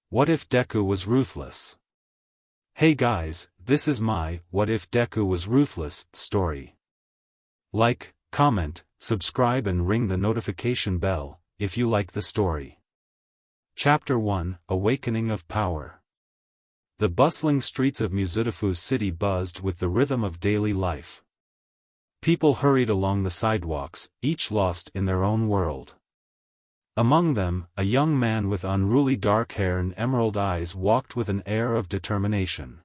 What if Deku was ruthless? Hey guys, this is my What If Deku Was Ruthless story. Like, comment, subscribe and ring the notification bell, if you like the story. Chapter 1, Awakening of Power. The bustling streets of Mizutofu City buzzed with the rhythm of daily life. People hurried along the sidewalks, each lost in their own world. Among them, a young man with unruly dark hair and emerald eyes walked with an air of determination.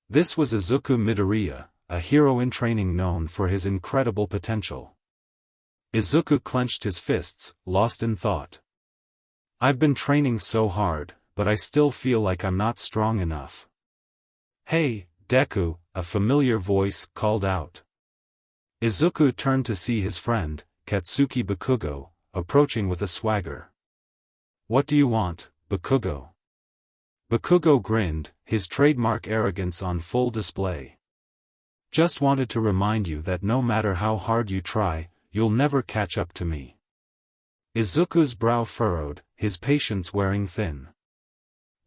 This was Izuku Midoriya, a hero in training known for his incredible potential. Izuku clenched his fists, lost in thought. I've been training so hard, but I still feel like I'm not strong enough. Hey, Deku, a familiar voice called out. Izuku turned to see his friend, Katsuki Bakugo, approaching with a swagger. What do you want, Bakugo? Bakugo grinned, his trademark arrogance on full display. Just wanted to remind you that no matter how hard you try, you'll never catch up to me. Izuku's brow furrowed, his patience wearing thin.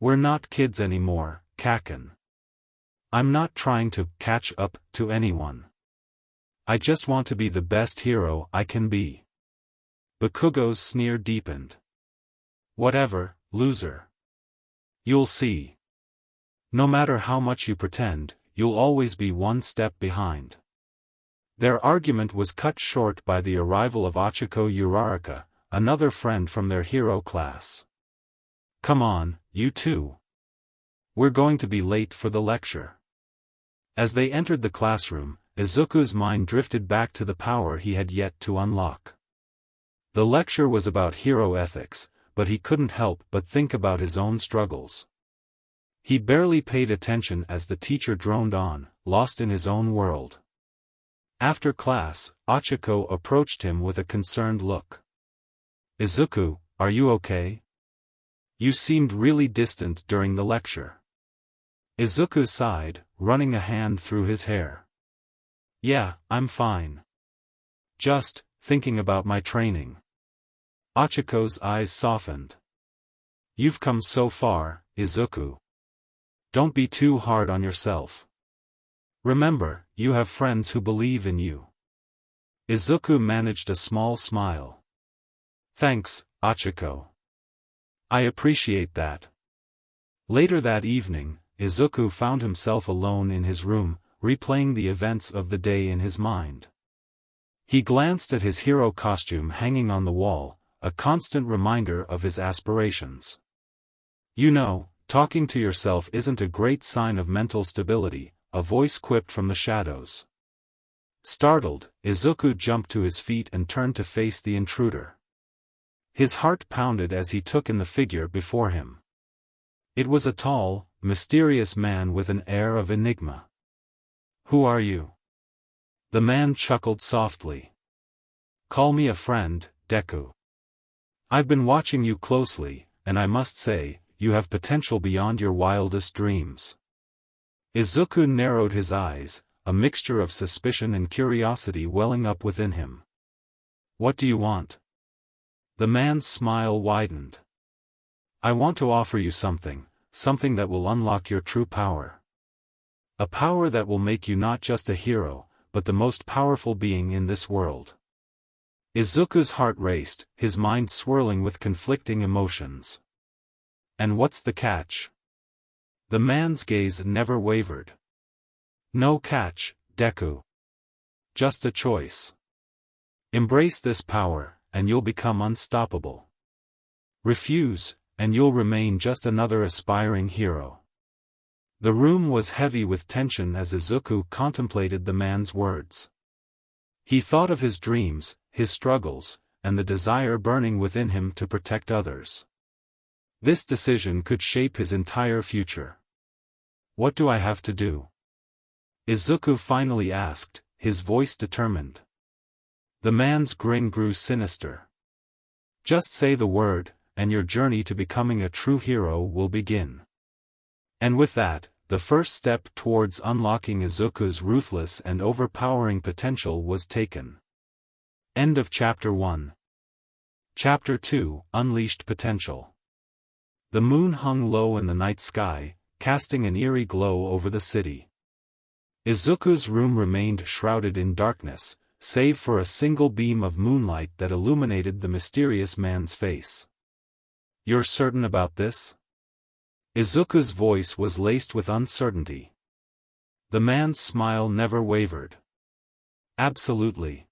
We're not kids anymore, Kaken. I'm not trying to catch up to anyone. I just want to be the best hero I can be. Bakugo's sneer deepened. Whatever, loser. You'll see. No matter how much you pretend, you'll always be one step behind. Their argument was cut short by the arrival of Ochako Uraraka, another friend from their hero class. Come on, you two. We're going to be late for the lecture. As they entered the classroom, Izuku's mind drifted back to the power he had yet to unlock. The lecture was about hero ethics, but he couldn't help but think about his own struggles. He barely paid attention as the teacher droned on, lost in his own world. After class, Ochako approached him with a concerned look. Izuku, are you okay? You seemed really distant during the lecture. Izuku sighed, running a hand through his hair. Yeah, I'm fine. Just thinking about my training. Ochiko's eyes softened. You've come so far, Izuku. Don't be too hard on yourself. Remember, you have friends who believe in you. Izuku managed a small smile. Thanks, Ochako. I appreciate that. Later that evening, Izuku found himself alone in his room, replaying the events of the day in his mind. He glanced at his hero costume hanging on the wall, a constant reminder of his aspirations. You know, talking to yourself isn't a great sign of mental stability, a voice quipped from the shadows. Startled, Izuku jumped to his feet and turned to face the intruder. His heart pounded as he took in the figure before him. It was a tall, mysterious man with an air of enigma. Who are you? The man chuckled softly. Call me a friend, Deku. I've been watching you closely, and I must say, you have potential beyond your wildest dreams. Izuku narrowed his eyes, a mixture of suspicion and curiosity welling up within him. What do you want? The man's smile widened. I want to offer you something that will unlock your true power. A power that will make you not just a hero, but the most powerful being in this world. Izuku's heart raced, his mind swirling with conflicting emotions. And what's the catch? The man's gaze never wavered. No catch, Deku. Just a choice. Embrace this power, and you'll become unstoppable. Refuse, and you'll remain just another aspiring hero. The room was heavy with tension as Izuku contemplated the man's words. He thought of his dreams, his struggles, and the desire burning within him to protect others. This decision could shape his entire future. What do I have to do? Izuku finally asked, his voice determined. The man's grin grew sinister. Just say the word, and your journey to becoming a true hero will begin. And with that, the first step towards unlocking Izuku's ruthless and overpowering potential was taken. End of Chapter 1. Chapter 2, Unleashed Potential. The moon hung low in the night sky, casting an eerie glow over the city. Izuku's room remained shrouded in darkness, save for a single beam of moonlight that illuminated the mysterious man's face. "You're certain about this?" Izuku's voice was laced with uncertainty. The man's smile never wavered. "Absolutely.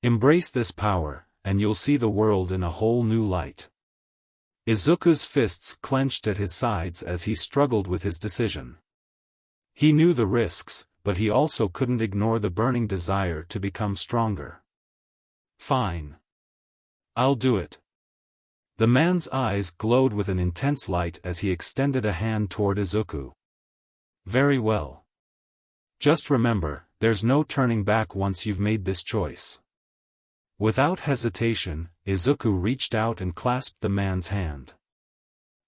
Embrace this power, and you'll see the world in a whole new light." Izuku's fists clenched at his sides as he struggled with his decision. He knew the risks, but he also couldn't ignore the burning desire to become stronger. "Fine. I'll do it." The man's eyes glowed with an intense light as he extended a hand toward Izuku. "Very well. Just remember, there's no turning back once you've made this choice." Without hesitation, Izuku reached out and clasped the man's hand.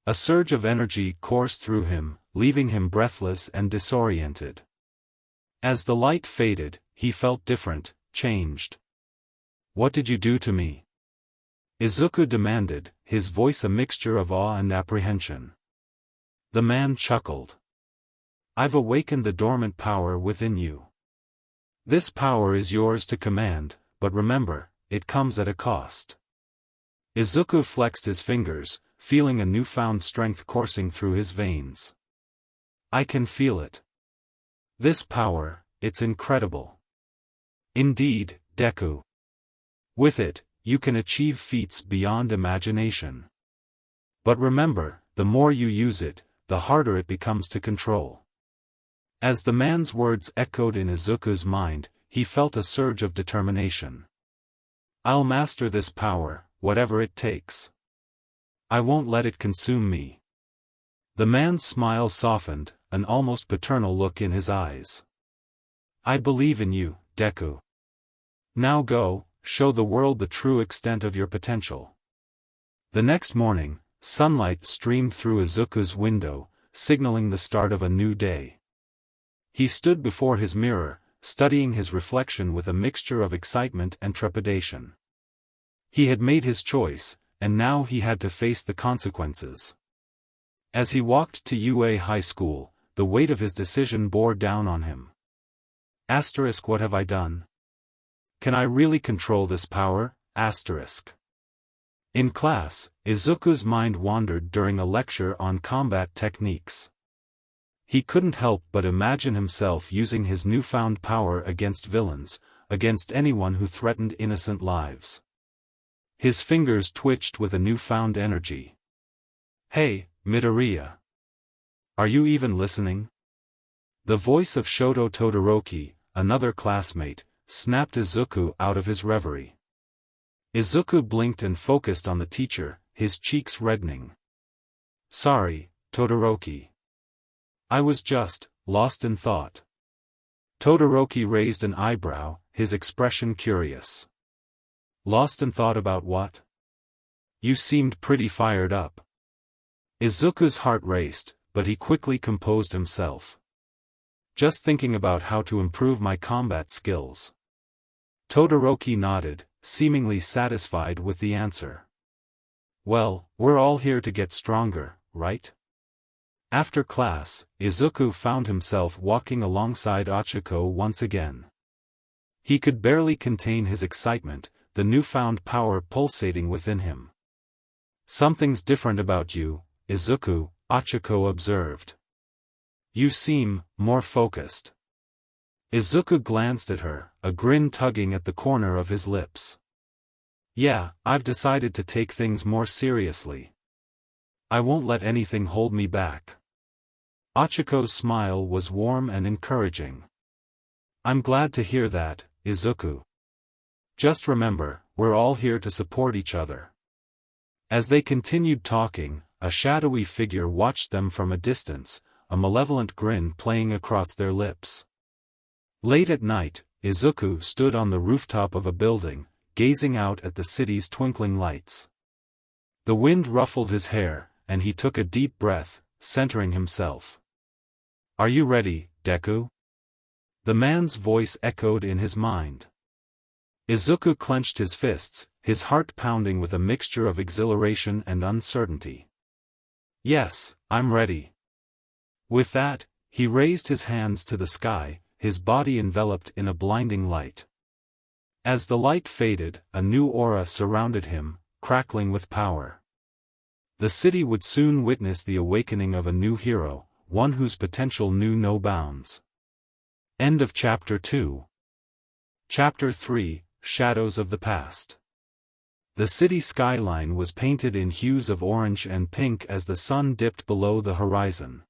A surge of energy coursed through him, leaving him breathless and disoriented. As the light faded, he felt different, changed. "What did you do to me?" Izuku demanded, his voice a mixture of awe and apprehension. The man chuckled. "I've awakened the dormant power within you. This power is yours to command, but remember, it comes at a cost." Izuku flexed his fingers, feeling a newfound strength coursing through his veins. "I can feel it. This power, it's incredible." "Indeed, Deku. With it, you can achieve feats beyond imagination. But remember, the more you use it, the harder it becomes to control." As the man's words echoed in Izuku's mind, he felt a surge of determination. "I'll master this power, whatever it takes. I won't let it consume me." The man's smile softened, an almost paternal look in his eyes. "I believe in you, Deku. Now go, show the world the true extent of your potential." The next morning, sunlight streamed through Izuku's window, signaling the start of a new day. He stood before his mirror, studying his reflection with a mixture of excitement and trepidation. He had made his choice, and now he had to face the consequences. As he walked to UA High School, the weight of his decision bore down on him. What have I done? Can I really control this power? In class, Izuku's mind wandered during a lecture on combat techniques. He couldn't help but imagine himself using his newfound power against villains, against anyone who threatened innocent lives. His fingers twitched with a newfound energy. "Hey, Midoriya. Are you even listening?" The voice of Shoto Todoroki, another classmate, snapped Izuku out of his reverie. Izuku blinked and focused on the teacher, his cheeks reddening. "Sorry, Todoroki. I was just lost in thought." Todoroki raised an eyebrow, his expression curious. "Lost in thought about what? You seemed pretty fired up." Izuku's heart raced, but he quickly composed himself. "Just thinking about how to improve my combat skills." Todoroki nodded, seemingly satisfied with the answer. "Well, we're all here to get stronger, right?" After class, Izuku found himself walking alongside Ochako once again. He could barely contain his excitement, the newfound power pulsating within him. "Something's different about you, Izuku," Ochako observed. "You seem more focused." Izuku glanced at her, a grin tugging at the corner of his lips. "Yeah, I've decided to take things more seriously. I won't let anything hold me back." Ochiko's smile was warm and encouraging. "I'm glad to hear that, Izuku. Just remember, we're all here to support each other." As they continued talking, a shadowy figure watched them from a distance, a malevolent grin playing across their lips. Late at night, Izuku stood on the rooftop of a building, gazing out at the city's twinkling lights. The wind ruffled his hair, and he took a deep breath, centering himself. "Are you ready, Deku?" The man's voice echoed in his mind. Izuku clenched his fists, his heart pounding with a mixture of exhilaration and uncertainty. Yes, I'm ready. With that, he raised his hands to the sky, his body enveloped in a blinding light. As the light faded, a new aura surrounded him, crackling with power. The city would soon witness the awakening of a new hero, one whose potential knew no bounds. End of Chapter 2. Chapter 3, Shadows of the Past. The city skyline was painted in hues of orange and pink as the sun dipped below the horizon.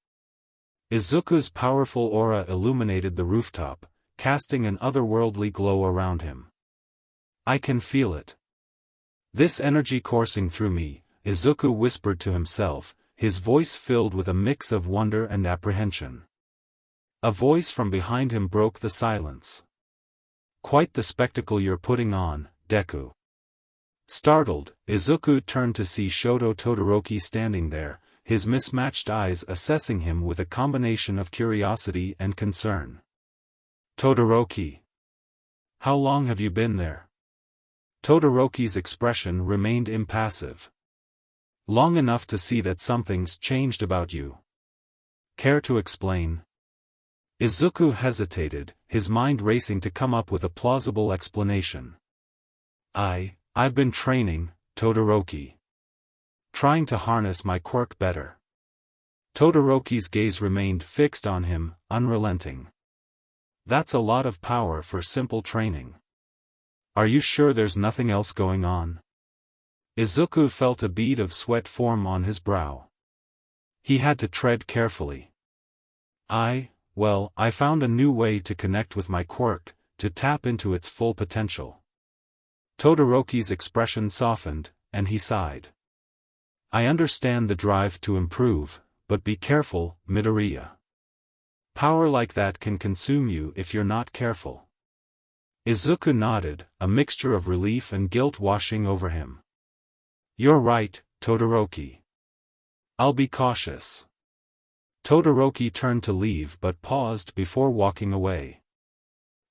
Izuku's powerful aura illuminated the rooftop, casting an otherworldly glow around him. I can feel it. This energy coursing through me, Izuku whispered to himself, his voice filled with a mix of wonder and apprehension. A voice from behind him broke the silence. Quite the spectacle you're putting on, Deku. Startled, Izuku turned to see Shoto Todoroki standing there, his mismatched eyes assessing him with a combination of curiosity and concern. Todoroki. How long have you been there? Todoroki's expression remained impassive. Long enough to see that something's changed about you. Care to explain? Izuku hesitated, his mind racing to come up with a plausible explanation. I've been training, Todoroki. Trying to harness my quirk better. Todoroki's gaze remained fixed on him, unrelenting. That's a lot of power for simple training. Are you sure there's nothing else going on? Izuku felt a bead of sweat form on his brow. He had to tread carefully. I found a new way to connect with my quirk, to tap into its full potential. Todoroki's expression softened, and he sighed. I understand the drive to improve, but be careful, Midoriya. Power like that can consume you if you're not careful. Izuku nodded, a mixture of relief and guilt washing over him. You're right, Todoroki. I'll be cautious. Todoroki turned to leave but paused before walking away.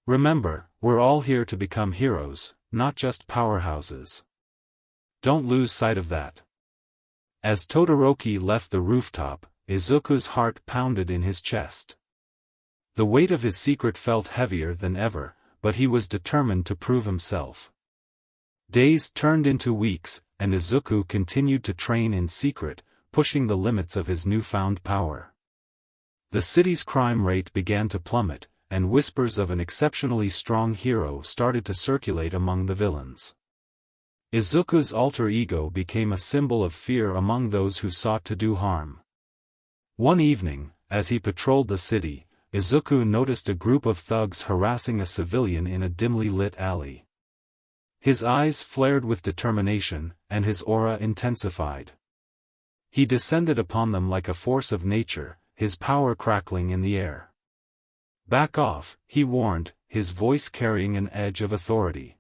Remember, we're all here to become heroes, not just powerhouses. Don't lose sight of that. As Todoroki left the rooftop, Izuku's heart pounded in his chest. The weight of his secret felt heavier than ever, but he was determined to prove himself. Days turned into weeks, and Izuku continued to train in secret, pushing the limits of his newfound power. The city's crime rate began to plummet, and whispers of an exceptionally strong hero started to circulate among the villains. Izuku's alter ego became a symbol of fear among those who sought to do harm. One evening, as he patrolled the city, Izuku noticed a group of thugs harassing a civilian in a dimly lit alley. His eyes flared with determination, and his aura intensified. He descended upon them like a force of nature, his power crackling in the air. Back off, he warned, his voice carrying an edge of authority.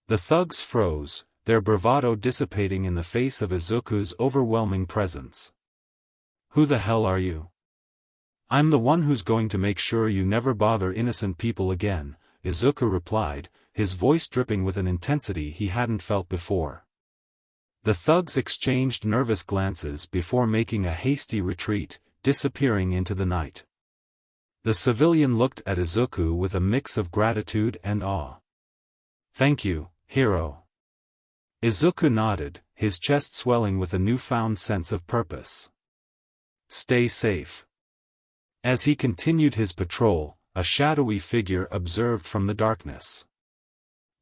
The thugs froze, their bravado dissipating in the face of Izuku's overwhelming presence. Who the hell are you? I'm the one who's going to make sure you never bother innocent people again, Izuku replied, his voice dripping with an intensity he hadn't felt before. The thugs exchanged nervous glances before making a hasty retreat, disappearing into the night. The civilian looked at Izuku with a mix of gratitude and awe. Thank you, hero. Izuku nodded, his chest swelling with a newfound sense of purpose. Stay safe. As he continued his patrol, a shadowy figure observed from the darkness.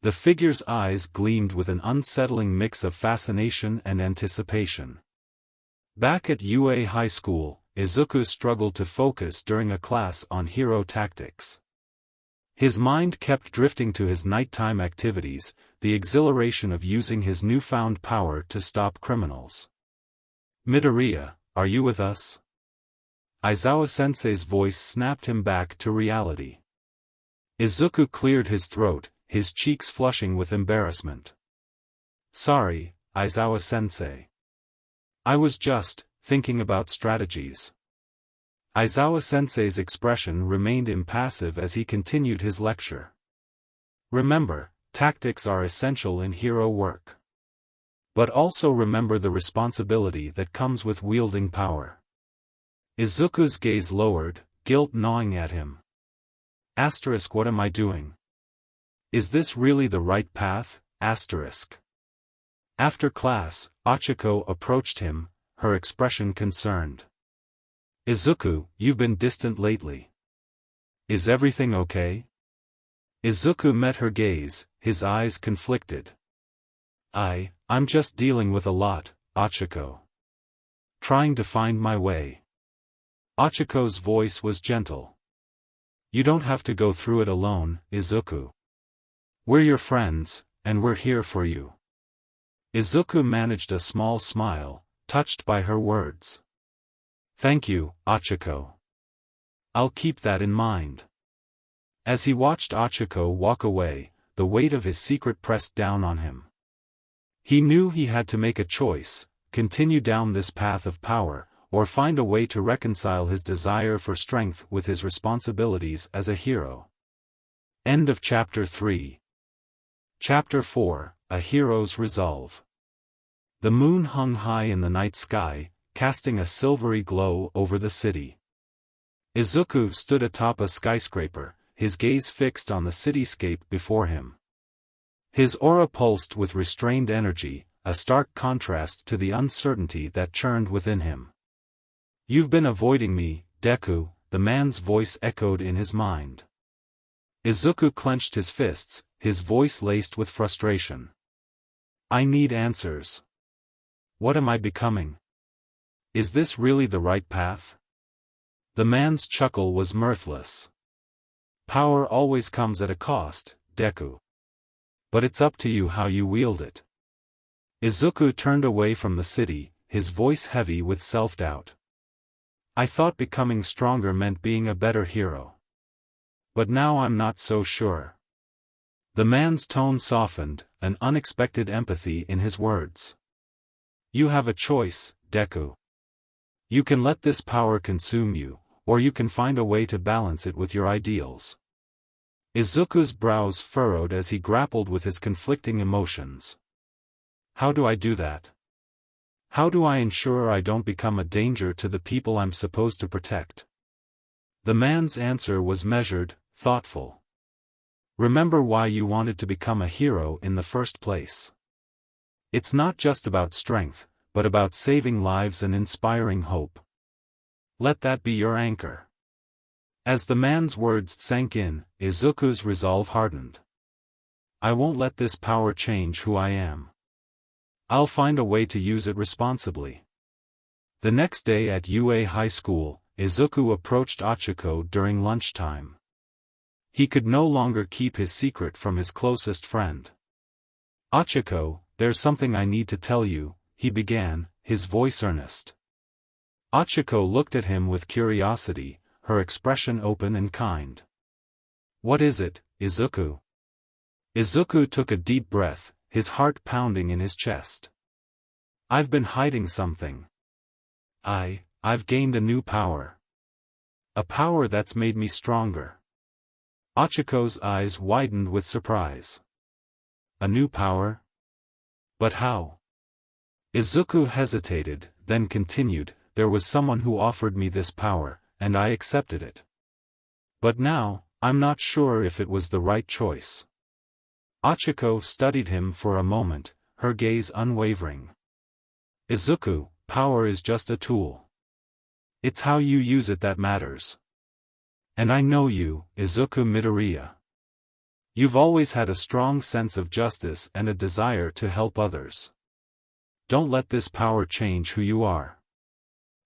The figure's eyes gleamed with an unsettling mix of fascination and anticipation. Back at UA High School, Izuku struggled to focus during a class on hero tactics. His mind kept drifting to his nighttime activities, the exhilaration of using his newfound power to stop criminals. Midoriya, are you with us? Aizawa-sensei's voice snapped him back to reality. Izuku cleared his throat, his cheeks flushing with embarrassment. Sorry, Aizawa-sensei. I was just thinking about strategies. Aizawa-sensei's expression remained impassive as he continued his lecture. Remember, tactics are essential in hero work. But also remember the responsibility that comes with wielding power. Izuku's gaze lowered, guilt gnawing at him. Asterisk, what am I doing? Is this really the right path? Asterisk. After class, Ochako approached him, her expression concerned. Izuku, you've been distant lately. Is everything okay? Izuku met her gaze, his eyes conflicted. I'm just dealing with a lot, Ochako. Trying to find my way. Ochako's voice was gentle. You don't have to go through it alone, Izuku. We're your friends, and we're here for you. Izuku managed a small smile, touched by her words. Thank you, Ochako. I'll keep that in mind. As he watched Ochako walk away, the weight of his secret pressed down on him. He knew he had to make a choice, continue down this path of power, or find a way to reconcile his desire for strength with his responsibilities as a hero. End of Chapter 3. Chapter 4, A Hero's Resolve. The moon hung high in the night sky, casting a silvery glow over the city. Izuku stood atop a skyscraper, his gaze fixed on the cityscape before him. His aura pulsed with restrained energy, a stark contrast to the uncertainty that churned within him. You've been avoiding me, Deku, the man's voice echoed in his mind. Izuku clenched his fists, his voice laced with frustration. I need answers. What am I becoming? Is this really the right path? The man's chuckle was mirthless. Power always comes at a cost, Deku. But it's up to you how you wield it. Izuku turned away from the city, his voice heavy with self-doubt. I thought becoming stronger meant being a better hero. But now I'm not so sure. The man's tone softened, an unexpected empathy in his words. You have a choice, Deku. You can let this power consume you, or you can find a way to balance it with your ideals. Izuku's brows furrowed as he grappled with his conflicting emotions. How do I do that? How do I ensure I don't become a danger to the people I'm supposed to protect? The man's answer was measured, thoughtful. Remember why you wanted to become a hero in the first place. It's not just about strength, but about saving lives and inspiring hope. Let that be your anchor. As the man's words sank in, Izuku's resolve hardened. I won't let this power change who I am. I'll find a way to use it responsibly. The next day at UA High School, Izuku approached Ochako during lunchtime. He could no longer keep his secret from his closest friend. Ochako, there's something I need to tell you, he began, his voice earnest. Ochako looked at him with curiosity, her expression open and kind. What is it, Izuku? Izuku took a deep breath, his heart pounding in his chest. I've been hiding something. I've gained a new power. A power that's made me stronger. Ochako's eyes widened with surprise. A new power? But how? Izuku hesitated, then continued, there was someone who offered me this power, and I accepted it. But now, I'm not sure if it was the right choice. Ochako studied him for a moment, her gaze unwavering. Izuku, power is just a tool. It's how you use it that matters. And I know you, Izuku Midoriya. You've always had a strong sense of justice and a desire to help others. Don't let this power change who you are.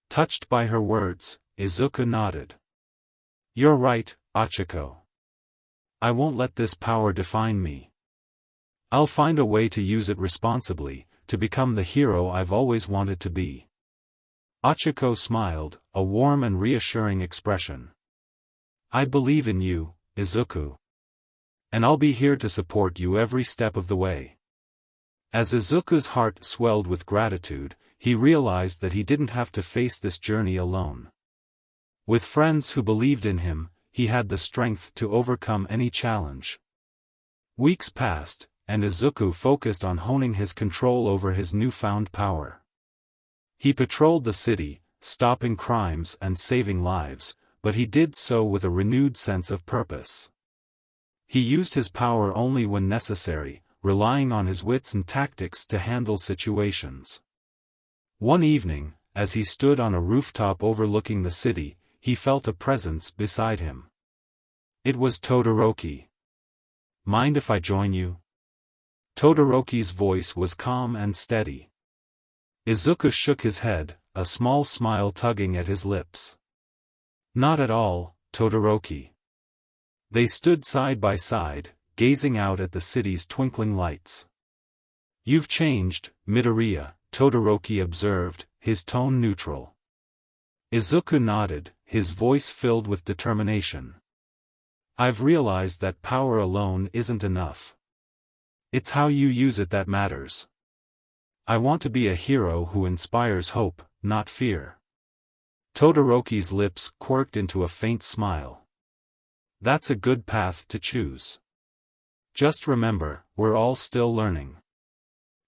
Touched by her words, Izuku nodded. You're right, Ochako. I won't let this power define me. I'll find a way to use it responsibly, to become the hero I've always wanted to be. Ochako smiled, a warm and reassuring expression. I believe in you, Izuku. And I'll be here to support you every step of the way. As Izuku's heart swelled with gratitude, he realized that he didn't have to face this journey alone. With friends who believed in him, he had the strength to overcome any challenge. Weeks passed, and Izuku focused on honing his control over his newfound power. He patrolled the city, stopping crimes and saving lives, but he did so with a renewed sense of purpose. He used his power only when necessary, relying on his wits and tactics to handle situations. One evening, as he stood on a rooftop overlooking the city, he felt a presence beside him. It was Todoroki. "Mind if I join you?" Todoroki's voice was calm and steady. Izuku shook his head, a small smile tugging at his lips. "Not at all, Todoroki." They stood side by side, gazing out at the city's twinkling lights. "You've changed, Midoriya," Todoroki observed, his tone neutral. Izuku nodded, his voice filled with determination. "I've realized that power alone isn't enough. It's how you use it that matters. I want to be a hero who inspires hope, not fear." Todoroki's lips quirked into a faint smile. "That's a good path to choose. Just remember, we're all still learning."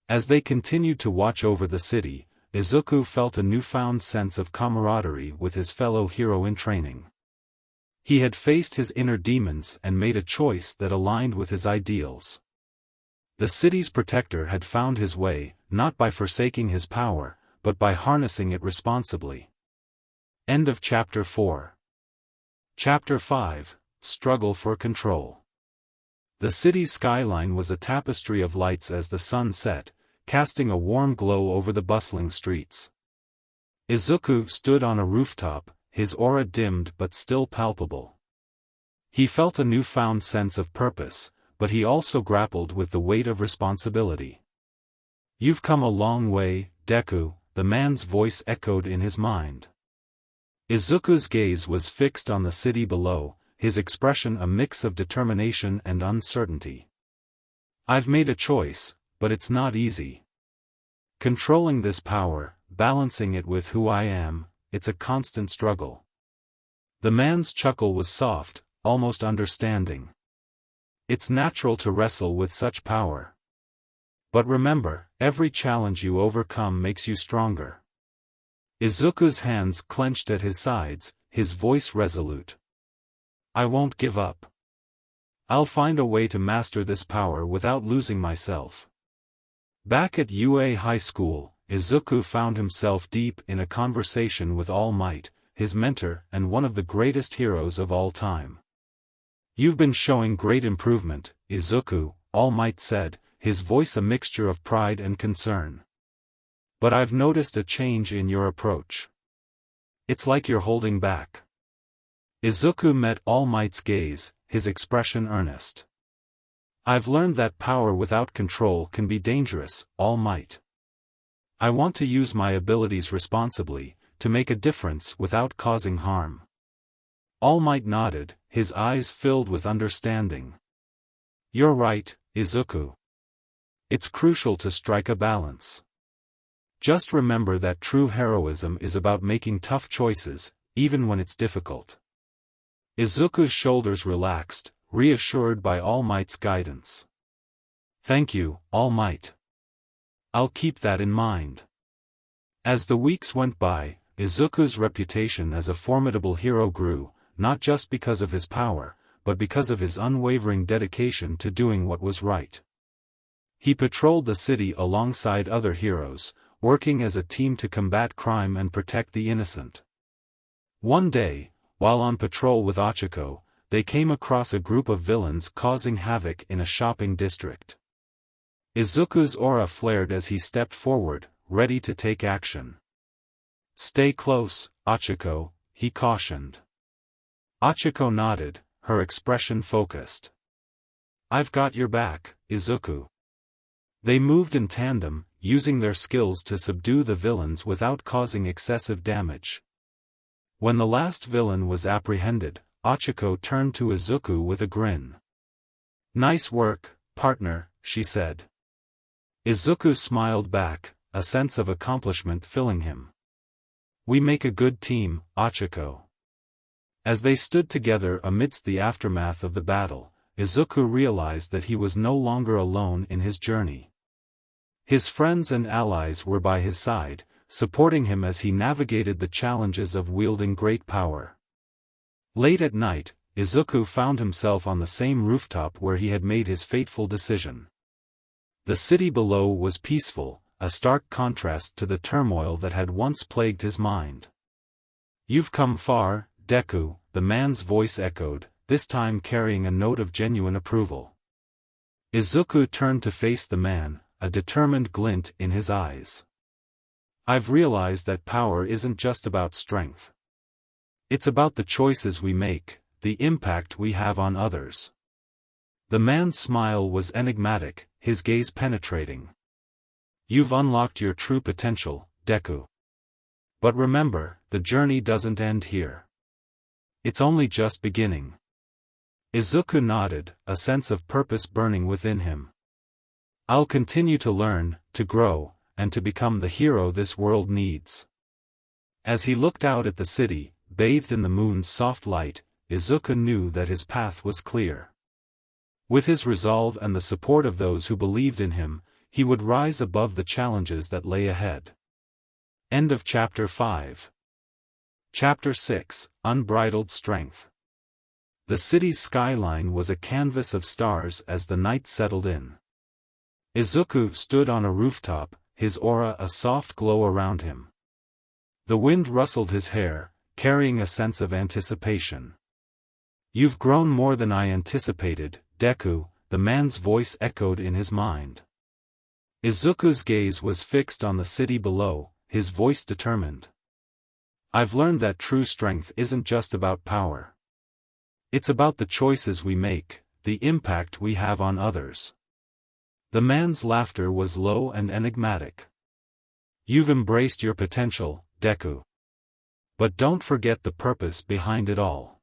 As they continued to watch over the city, Izuku felt a newfound sense of camaraderie with his fellow hero in training. He had faced his inner demons and made a choice that aligned with his ideals. The city's protector had found his way, not by forsaking his power, but by harnessing it responsibly. End of Chapter 4. Chapter 5, Struggle for Control. The city's skyline was a tapestry of lights as the sun set, casting a warm glow over the bustling streets. Izuku stood on a rooftop, his aura dimmed but still palpable. He felt a newfound sense of purpose, but he also grappled with the weight of responsibility. "You've come a long way, Deku," the man's voice echoed in his mind. Izuku's gaze was fixed on the city below, his expression a mix of determination and uncertainty. "I've made a choice, but it's not easy. Controlling this power, balancing it with who I am, it's a constant struggle." The man's chuckle was soft, almost understanding. "It's natural to wrestle with such power. But remember, every challenge you overcome makes you stronger." Izuku's hands clenched at his sides, his voice resolute. "I won't give up. I'll find a way to master this power without losing myself." Back at UA High School, Izuku found himself deep in a conversation with All Might, his mentor and one of the greatest heroes of all time. "You've been showing great improvement, Izuku," All Might said, his voice a mixture of pride and concern. "But I've noticed a change in your approach. It's like you're holding back." Izuku met All Might's gaze, his expression earnest. "I've learned that power without control can be dangerous, All Might. I want to use my abilities responsibly, to make a difference without causing harm." All Might nodded, his eyes filled with understanding. "You're right, Izuku. It's crucial to strike a balance. Just remember that true heroism is about making tough choices, even when it's difficult." Izuku's shoulders relaxed, reassured by All Might's guidance. "Thank you, All Might. I'll keep that in mind." As the weeks went by, Izuku's reputation as a formidable hero grew, not just because of his power, but because of his unwavering dedication to doing what was right. He patrolled the city alongside other heroes, working as a team to combat crime and protect the innocent. One day, while on patrol with Ochako, they came across a group of villains causing havoc in a shopping district. Izuku's aura flared as he stepped forward, ready to take action. "Stay close, Ochako," he cautioned. Ochako nodded, her expression focused. "I've got your back, Izuku." They moved in tandem, using their skills to subdue the villains without causing excessive damage. When the last villain was apprehended, Ochako turned to Izuku with a grin. "Nice work, partner," she said. Izuku smiled back, a sense of accomplishment filling him. "We make a good team, Ochako." As they stood together amidst the aftermath of the battle, Izuku realized that he was no longer alone in his journey. His friends and allies were by his side, supporting him as he navigated the challenges of wielding great power. Late at night, Izuku found himself on the same rooftop where he had made his fateful decision. The city below was peaceful, a stark contrast to the turmoil that had once plagued his mind. "You've come far, Deku," the man's voice echoed, this time carrying a note of genuine approval. Izuku turned to face the man, a determined glint in his eyes. "I've realized that power isn't just about strength. It's about the choices we make, the impact we have on others." The man's smile was enigmatic, his gaze penetrating. "You've unlocked your true potential, Deku. But remember, the journey doesn't end here. It's only just beginning." Izuku nodded, a sense of purpose burning within him. "I'll continue to learn, to grow, and to become the hero this world needs." As he looked out at the city, bathed in the moon's soft light, Izuku knew that his path was clear. With his resolve and the support of those who believed in him, he would rise above the challenges that lay ahead. End of Chapter 5. Chapter 6, Unbridled Strength. The city's skyline was a canvas of stars as the night settled in. Izuku stood on a rooftop, his aura a soft glow around him. The wind rustled his hair, carrying a sense of anticipation. "You've grown more than I anticipated, Deku," the man's voice echoed in his mind. Izuku's gaze was fixed on the city below, his voice determined. "I've learned that true strength isn't just about power. It's about the choices we make, the impact we have on others." The man's laughter was low and enigmatic. "You've embraced your potential, Deku. But don't forget the purpose behind it all."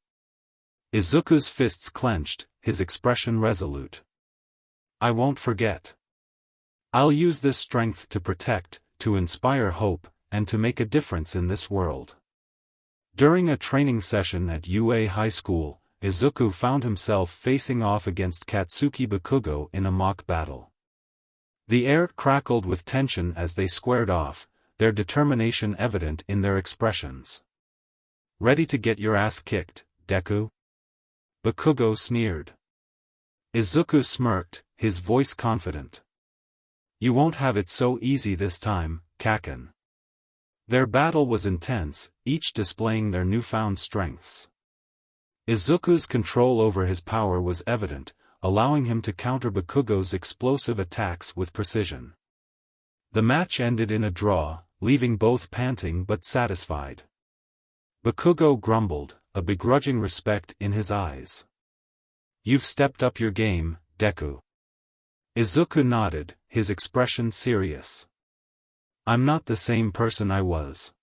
Izuku's fists clenched, his expression resolute. "I won't forget. I'll use this strength to protect, to inspire hope, and to make a difference in this world." During a training session at UA High School, Izuku found himself facing off against Katsuki Bakugo in a mock battle. The air crackled with tension as they squared off, their determination evident in their expressions. "Ready to get your ass kicked, Deku?" Bakugo sneered. Izuku smirked, his voice confident. "You won't have it so easy this time, Kaken." Their battle was intense, each displaying their newfound strengths. Izuku's control over his power was evident, allowing him to counter Bakugo's explosive attacks with precision. The match ended in a draw, leaving both panting but satisfied. Bakugo grumbled, a begrudging respect in his eyes. "You've stepped up your game, Deku." Izuku nodded, his expression serious. "I'm not the same person I was.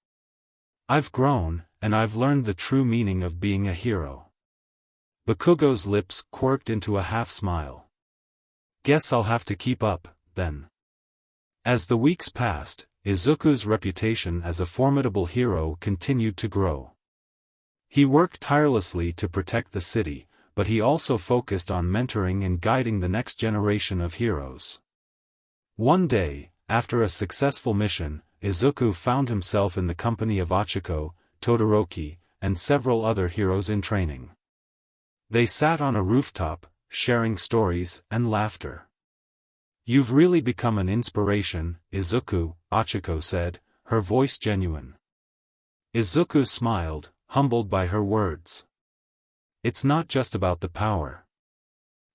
I've grown, and I've learned the true meaning of being a hero." Bakugo's lips quirked into a half-smile. "Guess I'll have to keep up, then." As the weeks passed, Izuku's reputation as a formidable hero continued to grow. He worked tirelessly to protect the city, but he also focused on mentoring and guiding the next generation of heroes. One day, after a successful mission, Izuku found himself in the company of Ochiko, Todoroki, and several other heroes in training. They sat on a rooftop, sharing stories and laughter. "You've really become an inspiration, Izuku," Ochiko said, her voice genuine. Izuku smiled, humbled by her words. "It's not just about the power.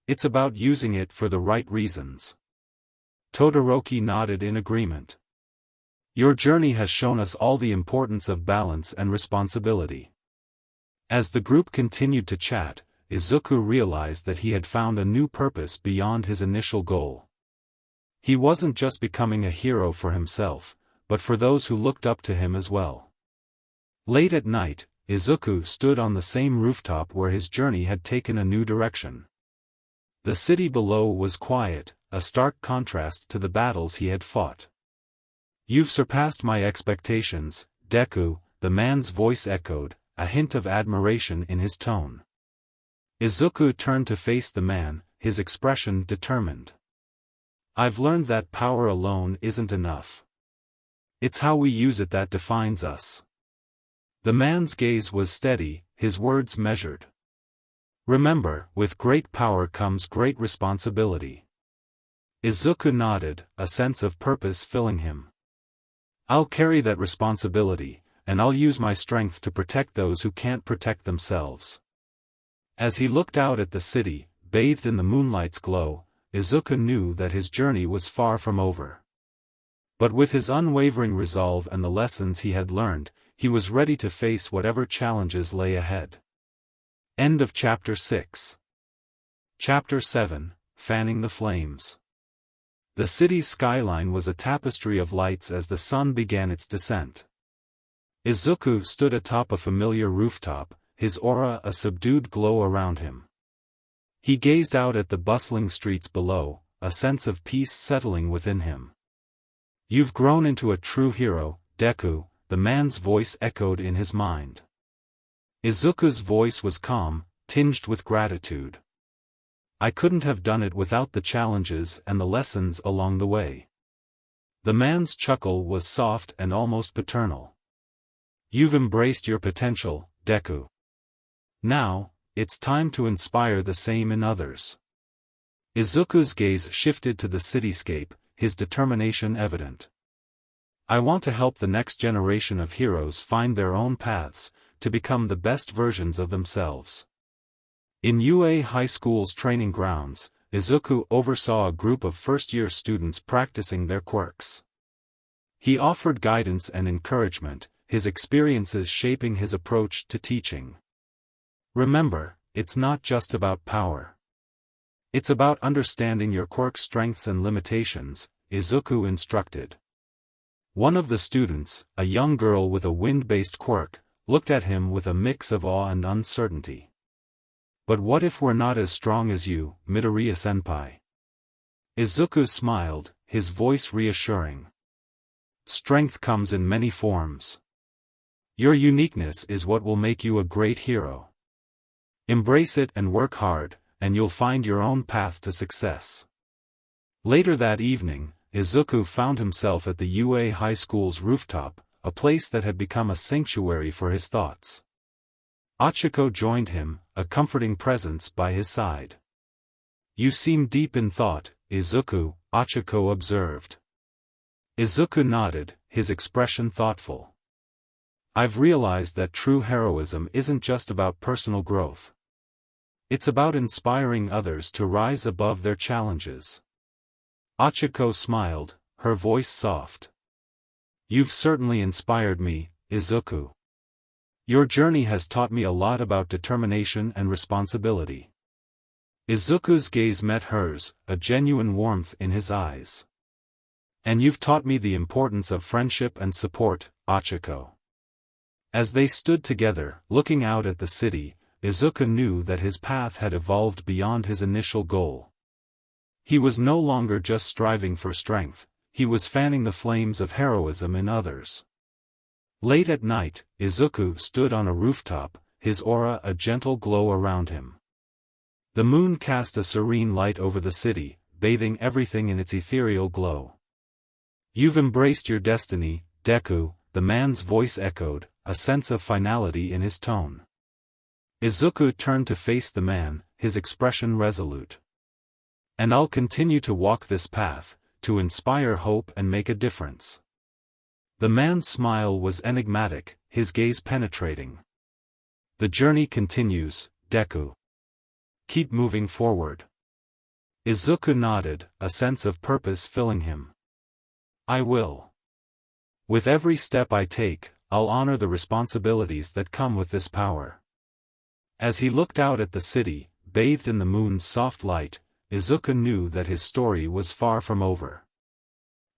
It's about using it for the right reasons." Todoroki nodded in agreement. "Your journey has shown us all the importance of balance and responsibility." As the group continued to chat, Izuku realized that he had found a new purpose beyond his initial goal. He wasn't just becoming a hero for himself, but for those who looked up to him as well. Late at night, Izuku stood on the same rooftop where his journey had taken a new direction. The city below was quiet, a stark contrast to the battles he had fought. "You've surpassed my expectations, Deku," the man's voice echoed, a hint of admiration in his tone. Izuku turned to face the man, his expression determined. I've learned that power alone isn't enough. It's how we use it that defines us. The man's gaze was steady, his words measured. Remember, with great power comes great responsibility. Izuku nodded, a sense of purpose filling him. I'll carry that responsibility, and I'll use my strength to protect those who can't protect themselves. As he looked out at the city, bathed in the moonlight's glow, Izuku knew that his journey was far from over. But with his unwavering resolve and the lessons he had learned, he was ready to face whatever challenges lay ahead. End of Chapter 6. Chapter 7, Fanning the Flames. The city's skyline was a tapestry of lights as the sun began its descent. Izuku stood atop a familiar rooftop, his aura a subdued glow around him. He gazed out at the bustling streets below, a sense of peace settling within him. You've grown into a true hero, Deku, the man's voice echoed in his mind. Izuku's voice was calm, tinged with gratitude. I couldn't have done it without the challenges and the lessons along the way. The man's chuckle was soft and almost paternal. You've embraced your potential, Deku. Now, it's time to inspire the same in others. Izuku's gaze shifted to the cityscape, his determination evident. I want to help the next generation of heroes find their own paths, to become the best versions of themselves. In UA High School's training grounds, Izuku oversaw a group of first-year students practicing their quirks. He offered guidance and encouragement, his experiences shaping his approach to teaching. Remember, it's not just about power. It's about understanding your quirk's strengths and limitations, Izuku instructed. One of the students, a young girl with a wind-based quirk, looked at him with a mix of awe and uncertainty. But what if we're not as strong as you, Midoriya-senpai? Izuku smiled, his voice reassuring. Strength comes in many forms. Your uniqueness is what will make you a great hero. Embrace it and work hard, and you'll find your own path to success. Later that evening, Izuku found himself at the UA High School's rooftop, a place that had become a sanctuary for his thoughts. Achiko joined him, a comforting presence by his side. You seem deep in thought, Izuku, Achiko observed. Izuku nodded, his expression thoughtful. I've realized that true heroism isn't just about personal growth. It's about inspiring others to rise above their challenges. Achiko smiled, her voice soft. You've certainly inspired me, Izuku. Your journey has taught me a lot about determination and responsibility. Izuku's gaze met hers, a genuine warmth in his eyes. And you've taught me the importance of friendship and support, Achiko. As they stood together, looking out at the city, Izuku knew that his path had evolved beyond his initial goal. He was no longer just striving for strength, he was fanning the flames of heroism in others. Late at night, Izuku stood on a rooftop, his aura a gentle glow around him. The moon cast a serene light over the city, bathing everything in its ethereal glow. You've embraced your destiny, Deku, the man's voice echoed, a sense of finality in his tone. Izuku turned to face the man, his expression resolute. And I'll continue to walk this path, to inspire hope and make a difference. The man's smile was enigmatic, his gaze penetrating. The journey continues, Deku. Keep moving forward. Izuku nodded, a sense of purpose filling him. I will. With every step I take, I'll honor the responsibilities that come with this power. As he looked out at the city, bathed in the moon's soft light, Izuku knew that his story was far from over.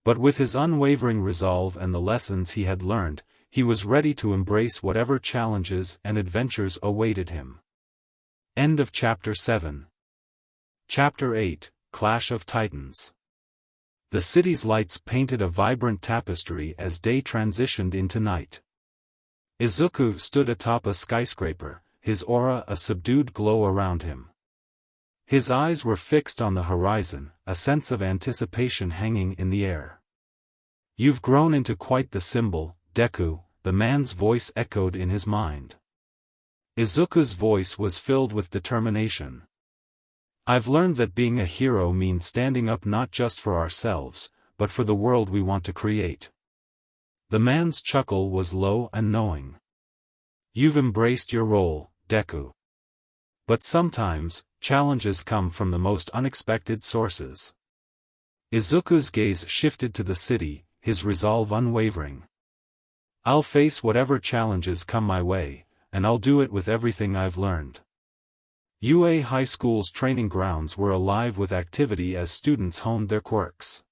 But with his unwavering resolve and the lessons he had learned, he was ready to embrace whatever challenges and adventures awaited him. End of Chapter 7. Chapter 8, Clash of Titans. The city's lights painted a vibrant tapestry as day transitioned into night. Izuku stood atop a skyscraper, his aura a subdued glow around him. His eyes were fixed on the horizon, a sense of anticipation hanging in the air. "You've grown into quite the symbol, Deku," the man's voice echoed in his mind. Izuku's voice was filled with determination. "I've learned that being a hero means standing up not just for ourselves, but for the world we want to create." The man's chuckle was low and knowing. "You've embraced your role, Deku. But sometimes, challenges come from the most unexpected sources." Izuku's gaze shifted to the city, his resolve unwavering. "I'll face whatever challenges come my way, and I'll do it with everything I've learned." UA High School's training grounds were alive with activity as students honed their quirks.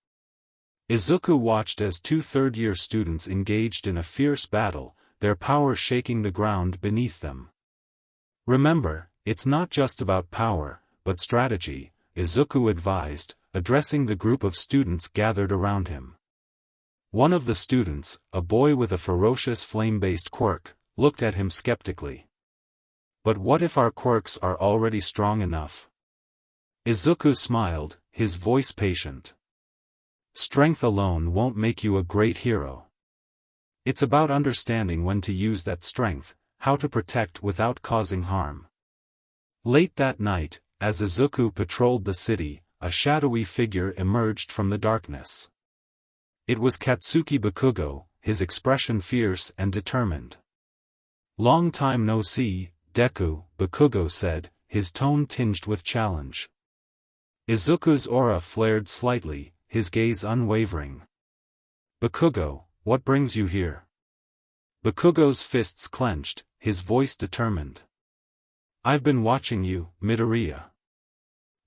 Izuku watched as two third-year students engaged in a fierce battle, their power shaking the ground beneath them. "Remember, it's not just about power, but strategy," Izuku advised, addressing the group of students gathered around him. One of the students, a boy with a ferocious flame-based quirk, looked at him skeptically. "But what if our quirks are already strong enough?" Izuku smiled, his voice patient. "Strength alone won't make you a great hero. It's about understanding when to use that strength, how to protect without causing harm." Late that night, as Izuku patrolled the city, a shadowy figure emerged from the darkness. It was Katsuki Bakugo, his expression fierce and determined. "Long time no see, Deku," Bakugo said, his tone tinged with challenge. Izuku's aura flared slightly, his gaze unwavering. "Bakugo, what brings you here?" Bakugo's fists clenched, his voice determined. "I've been watching you, Midoriya.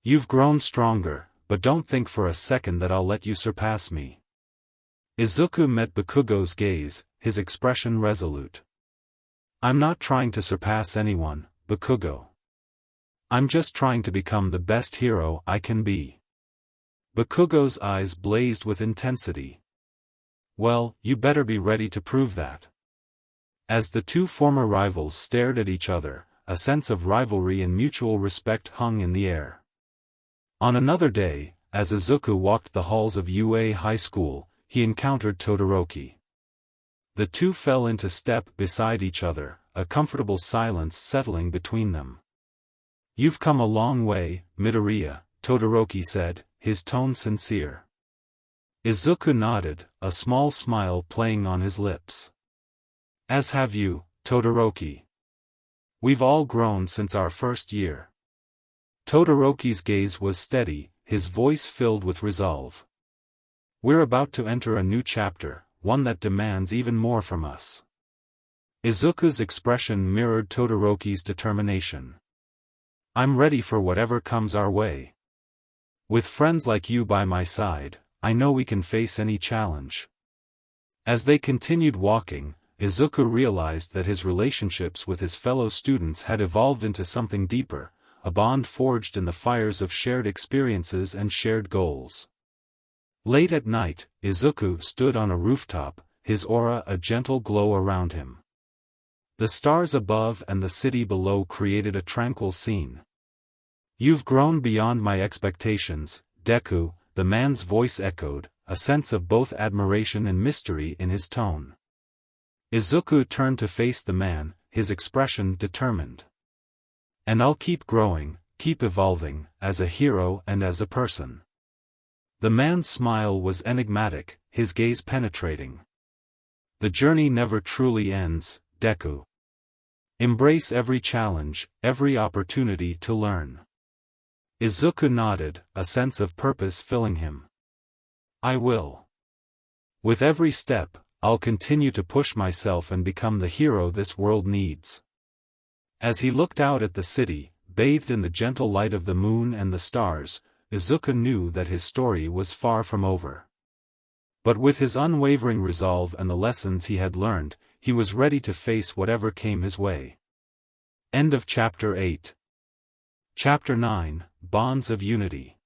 You've grown stronger, but don't think for a second that I'll let you surpass me." Izuku met Bakugo's gaze, his expression resolute. "I'm not trying to surpass anyone, Bakugo. I'm just trying to become the best hero I can be." Bakugo's eyes blazed with intensity. "Well, you better be ready to prove that." As the two former rivals stared at each other, a sense of rivalry and mutual respect hung in the air. On another day, as Izuku walked the halls of UA High School, he encountered Todoroki. The two fell into step beside each other, a comfortable silence settling between them. "You've come a long way, Midoriya," Todoroki said, his tone sincere. Izuku nodded, a small smile playing on his lips. "As have you, Todoroki. We've all grown since our first year." Todoroki's gaze was steady, his voice filled with resolve. "We're about to enter a new chapter, one that demands even more from us." Izuku's expression mirrored Todoroki's determination. "I'm ready for whatever comes our way. With friends like you by my side, I know we can face any challenge." As they continued walking, Izuku realized that his relationships with his fellow students had evolved into something deeper, a bond forged in the fires of shared experiences and shared goals. Late at night, Izuku stood on a rooftop, his aura a gentle glow around him. The stars above and the city below created a tranquil scene. "You've grown beyond my expectations, Deku," the man's voice echoed, a sense of both admiration and mystery in his tone. Izuku turned to face the man, his expression determined. "And I'll keep growing, keep evolving, as a hero and as a person." The man's smile was enigmatic, his gaze penetrating. "The journey never truly ends, Deku. Embrace every challenge, every opportunity to learn." Izuku nodded, a sense of purpose filling him. "I will. With every step, I'll continue to push myself and become the hero this world needs." As he looked out at the city, bathed in the gentle light of the moon and the stars, Izuku knew that his story was far from over. But with his unwavering resolve and the lessons he had learned, he was ready to face whatever came his way. End of Chapter 8. Chapter 9, Bonds of Unity.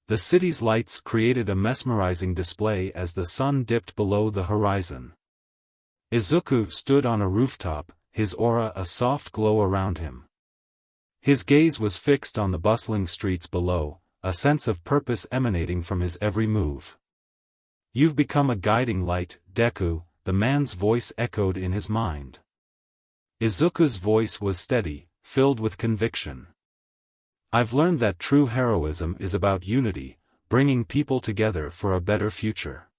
The city's lights created a mesmerizing display as the sun dipped below the horizon. Izuku stood on a rooftop, his aura a soft glow around him. His gaze was fixed on the bustling streets below, a sense of purpose emanating from his every move. "You've become a guiding light, Deku," the man's voice echoed in his mind. Izuku's voice was steady, filled with conviction. "I've learned that true heroism is about unity, bringing people together for a better future."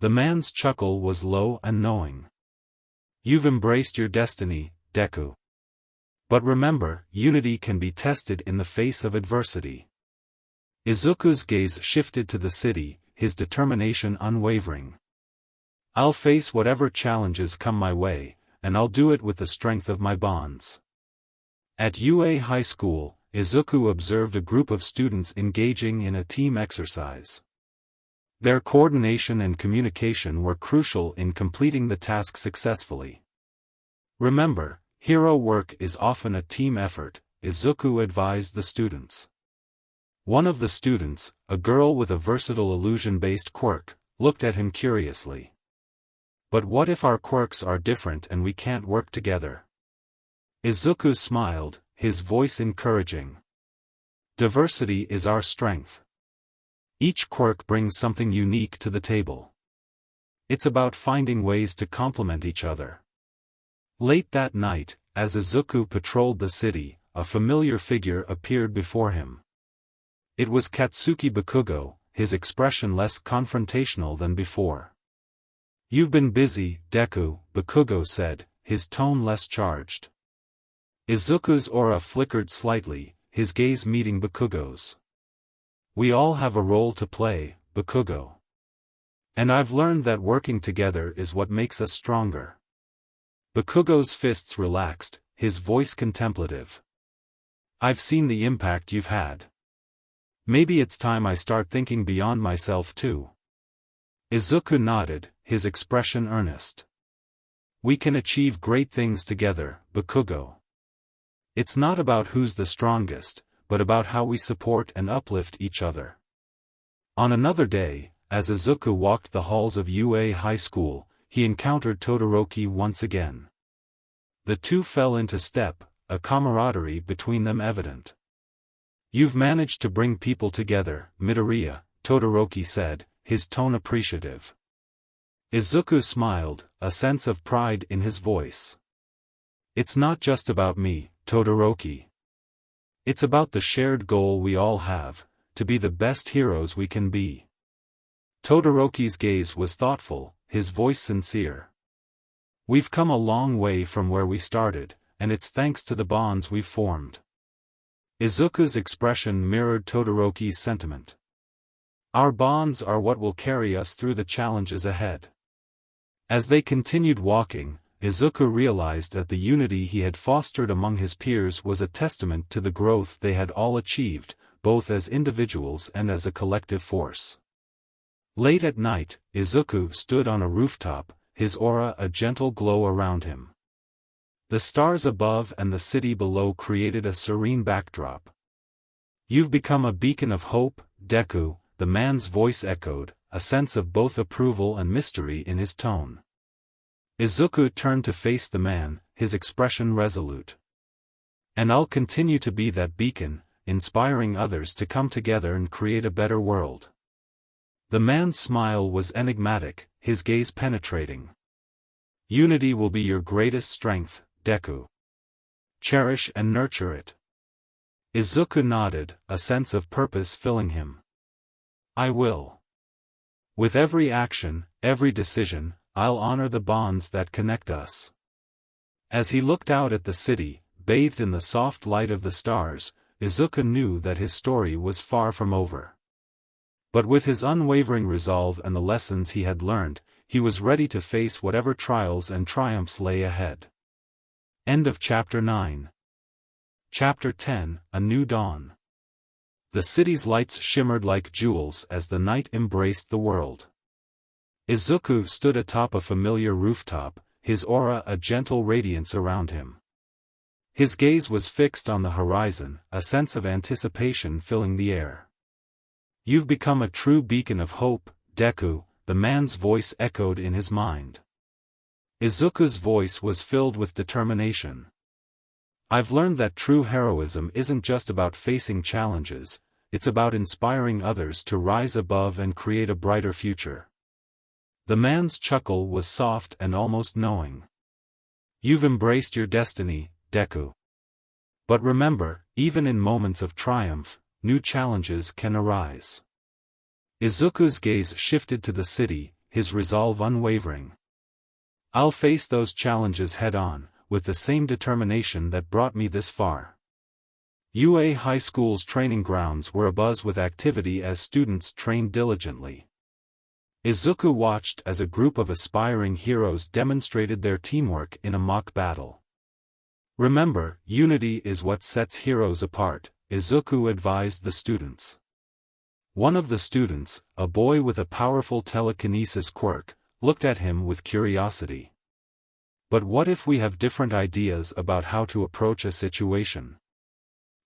The man's chuckle was low and knowing. "You've embraced your destiny, Deku. But remember, unity can be tested in the face of adversity." Izuku's gaze shifted to the city, his determination unwavering. "I'll face whatever challenges come my way, and I'll do it with the strength of my bonds." At UA High School, Izuku observed a group of students engaging in a team exercise. Their coordination and communication were crucial in completing the task successfully. "Remember, hero work is often a team effort," Izuku advised the students. One of the students, a girl with a versatile illusion-based quirk, looked at him curiously. "But what if our quirks are different and we can't work together?" Izuku smiled, his voice encouraging. "Diversity is our strength. Each quirk brings something unique to the table. It's about finding ways to complement each other." Late that night, as Izuku patrolled the city, a familiar figure appeared before him. It was Katsuki Bakugo, his expression less confrontational than before. "You've been busy, Deku," Bakugo said, his tone less charged. Izuku's aura flickered slightly, his gaze meeting Bakugo's. "We all have a role to play, Bakugo. And I've learned that working together is what makes us stronger." Bakugo's fists relaxed, his voice contemplative. "I've seen the impact you've had. Maybe it's time I start thinking beyond myself too." Izuku nodded, his expression earnest. "We can achieve great things together, Bakugo. It's not about who's the strongest, but about how we support and uplift each other." On another day, as Izuku walked the halls of UA High School, he encountered Todoroki once again. The two fell into step, a camaraderie between them evident. "You've managed to bring people together, Midoriya," Todoroki said, his tone appreciative. Izuku smiled, a sense of pride in his voice. "It's not just about me, Todoroki. It's about the shared goal we all have, to be the best heroes we can be." Todoroki's gaze was thoughtful, his voice sincere. "We've come a long way from where we started, and it's thanks to the bonds we've formed." Izuku's expression mirrored Todoroki's sentiment. "Our bonds are what will carry us through the challenges ahead." As they continued walking, Izuku realized that the unity he had fostered among his peers was a testament to the growth they had all achieved, both as individuals and as a collective force. Late at night, Izuku stood on a rooftop, his aura a gentle glow around him. The stars above and the city below created a serene backdrop. "You've become a beacon of hope, Deku," the man's voice echoed, a sense of both approval and mystery in his tone. Izuku turned to face the man, his expression resolute. "And I'll continue to be that beacon, inspiring others to come together and create a better world." The man's smile was enigmatic, his gaze penetrating. "Unity will be your greatest strength, Deku. Cherish and nurture it." Izuku nodded, a sense of purpose filling him. "I will. With every action, every decision, I'll honor the bonds that connect us." As he looked out at the city, bathed in the soft light of the stars, Izuku knew that his story was far from over. But with his unwavering resolve and the lessons he had learned, he was ready to face whatever trials and triumphs lay ahead. End of Chapter 9. Chapter 10, A New Dawn. The city's lights shimmered like jewels as the night embraced the world. Izuku stood atop a familiar rooftop, his aura a gentle radiance around him. His gaze was fixed on the horizon, a sense of anticipation filling the air. "You've become a true beacon of hope, Deku," the man's voice echoed in his mind. Izuku's voice was filled with determination. I've learned that true heroism isn't just about facing challenges, it's about inspiring others to rise above and create a brighter future. The man's chuckle was soft and almost knowing. You've embraced your destiny, Deku. But remember, even in moments of triumph, new challenges can arise. Izuku's gaze shifted to the city, his resolve unwavering. I'll face those challenges head-on, with the same determination that brought me this far. UA High School's training grounds were abuzz with activity as students trained diligently. Izuku watched as a group of aspiring heroes demonstrated their teamwork in a mock battle. Remember, unity is what sets heroes apart, Izuku advised the students. One of the students, a boy with a powerful telekinesis quirk, looked at him with curiosity. But what if we have different ideas about how to approach a situation?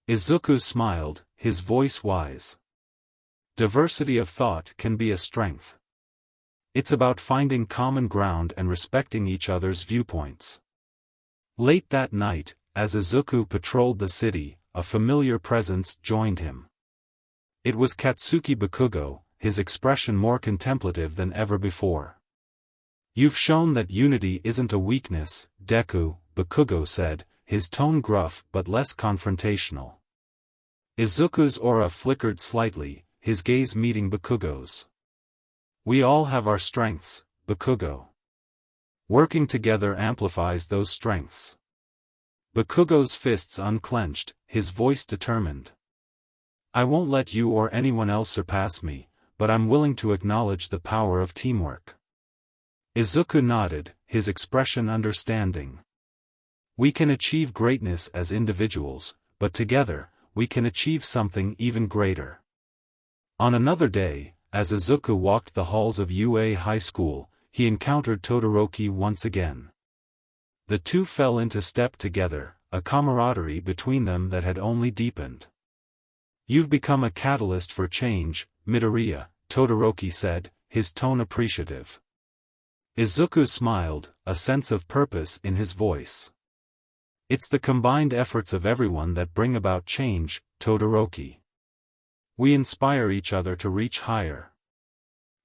Izuku smiled, his voice wise. Diversity of thought can be a strength. It's about finding common ground and respecting each other's viewpoints. Late that night, as Izuku patrolled the city, a familiar presence joined him. It was Katsuki Bakugo, his expression more contemplative than ever before. You've shown that unity isn't a weakness, Deku, Bakugo said, his tone gruff but less confrontational. Izuku's aura flickered slightly, his gaze meeting Bakugo's. We all have our strengths, Bakugo. Working together amplifies those strengths. Bakugo's fists unclenched, his voice determined. I won't let you or anyone else surpass me, but I'm willing to acknowledge the power of teamwork. Izuku nodded, his expression understanding. We can achieve greatness as individuals, but together, we can achieve something even greater. On another day, as Izuku walked the halls of UA High School, he encountered Todoroki once again. The two fell into step together, a camaraderie between them that had only deepened. You've become a catalyst for change, Midoriya, Todoroki said, his tone appreciative. Izuku smiled, a sense of purpose in his voice. It's the combined efforts of everyone that bring about change, Todoroki. We inspire each other to reach higher.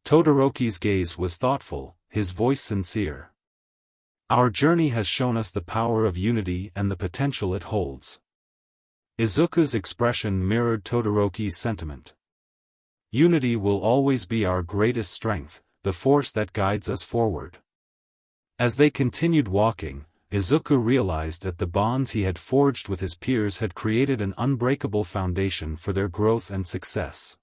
Todoroki's gaze was thoughtful, his voice sincere. Our journey has shown us the power of unity and the potential it holds. Izuku's expression mirrored Todoroki's sentiment. Unity will always be our greatest strength, the force that guides us forward. As they continued walking, Izuku realized that the bonds he had forged with his peers had created an unbreakable foundation for their growth and success.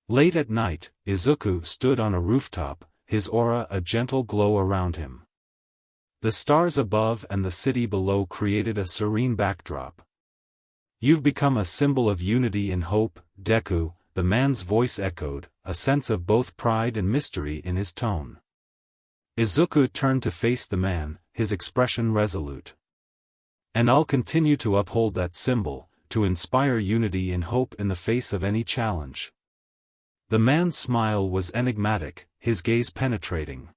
Late at night, Izuku stood on a rooftop, his aura a gentle glow around him. The stars above and the city below created a serene backdrop. You've become a symbol of unity and hope, Deku, the man's voice echoed, a sense of both pride and mystery in his tone. Izuku turned to face the man, his expression resolute. And I'll continue to uphold that symbol, to inspire unity and hope in the face of any challenge. The man's smile was enigmatic, his gaze penetrating.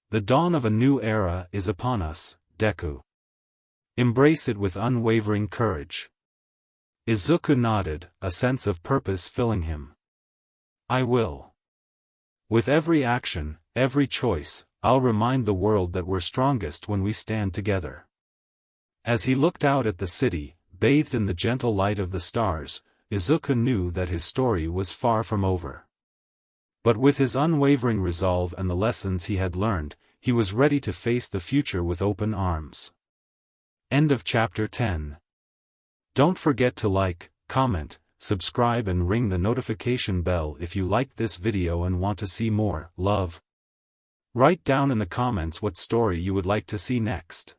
The dawn of a new era is upon us, Deku. Embrace it with unwavering courage. Izuku nodded, a sense of purpose filling him. I will. With every action, every choice, I'll remind the world that we're strongest when we stand together. As he looked out at the city, bathed in the gentle light of the stars, Izuku knew that his story was far from over. But with his unwavering resolve and the lessons he had learned, he was ready to face the future with open arms. End of Chapter 10. Don't forget to like, comment, subscribe and ring the notification bell if you liked this video and want to see more. Love. Write down in the comments what story you would like to see next.